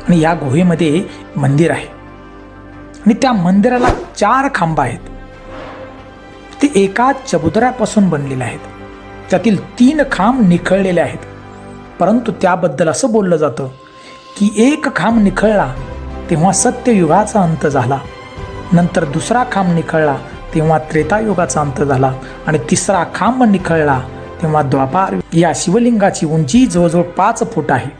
आणि या गुहेमध्ये मंदिर आहे आणि त्या मंदिराला 4 खांब आहेत. ते एका चबुतऱ्यापासून बनलेले आहेत. त्यातील 3 खांब निखळलेले आहेत. परंतु त्याबद्दल असं बोललं जातं की एक खांब निखळला तेव्हा सत्ययुगाचा अंत झाला, नंतर दुसरा खांब निखळला तेव्हा त्रेतायुगाचा अंत झाला आणि तिसरा खांब निखळला तेव्हा द्वापार. या शिवलिंगाची उंची जवळजवळ 5 फूट आहे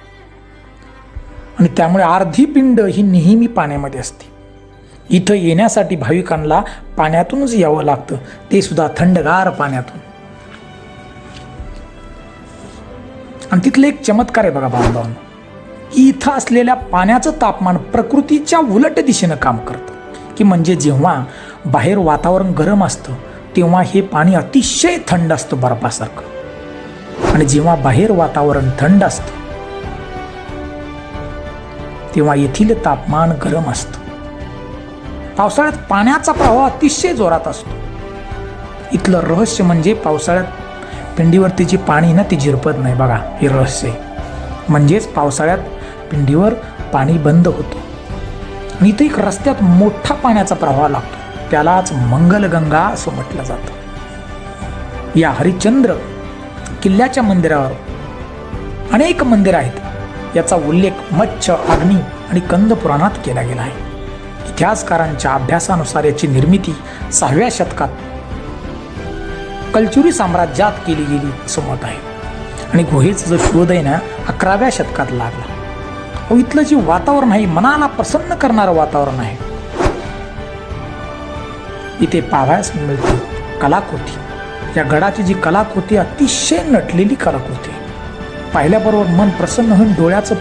आणि त्यामुळे अर्धी पिंड ही नेहमी पाण्यामध्ये असते. इथं येण्यासाठी भाविकांना पाण्यातूनच यावं लागतं, ते सुद्धा थंडगार पाण्यातून. आणि तिथलं एक चमत्कार आहे बघा बांधवांनो, की इथं असलेल्या पाण्याचं तापमान प्रकृतीच्या उलट दिशेनं काम करतं. की म्हणजे जेव्हा बाहेर वातावरण गरम असतं तेव्हा हे पाणी अतिशय थंड असतं बर्फासारखं, आणि जेव्हा बाहेर वातावरण थंड असतं तेव्हा येथील तापमान गरम असतं. पावसाळ्यात पाण्याचा प्रवाह अतिशय जोरात असतो. इथलं रहस्य म्हणजे पावसाळ्यात पिंडीवरती जी पाणी ना ती झिरपत नाही बघा, हे रहस्य आहे. म्हणजेच पावसाळ्यात पिंडीवर पाणी बंद होतं आणि इथं एक रस्त्यात मोठा पाण्याचा प्रवाह लागतो, त्यालाच मंगलगंगा असं म्हटलं जातं. या हरिश्चंद्र किल्ल्याच्या मंदिरावर अनेक मंदिर आहेत. याचा उल्लेख मत्स्य, अग्नी आणि कंद पुराणात केला गेला आहे. इतिहासकारांच्या अभ्यासानुसार याची निर्मिती 6व्या शतकात कलचुरी साम्राज्यात केली गेली असं मत आहे आणि गुहेचं जो शोध आहे ना 11व्या शतकात लागला. इथलं जे वातावरण आहे मनाला प्रसन्न करणारं वातावरण आहे. इथे पाहायला मिळते कलाकृती. या गडाची जी कलाकृती अतिशय नटलेली कलाकृती, पाहिल्याबरोबर मन प्रसन्न होऊन डोळ्याचं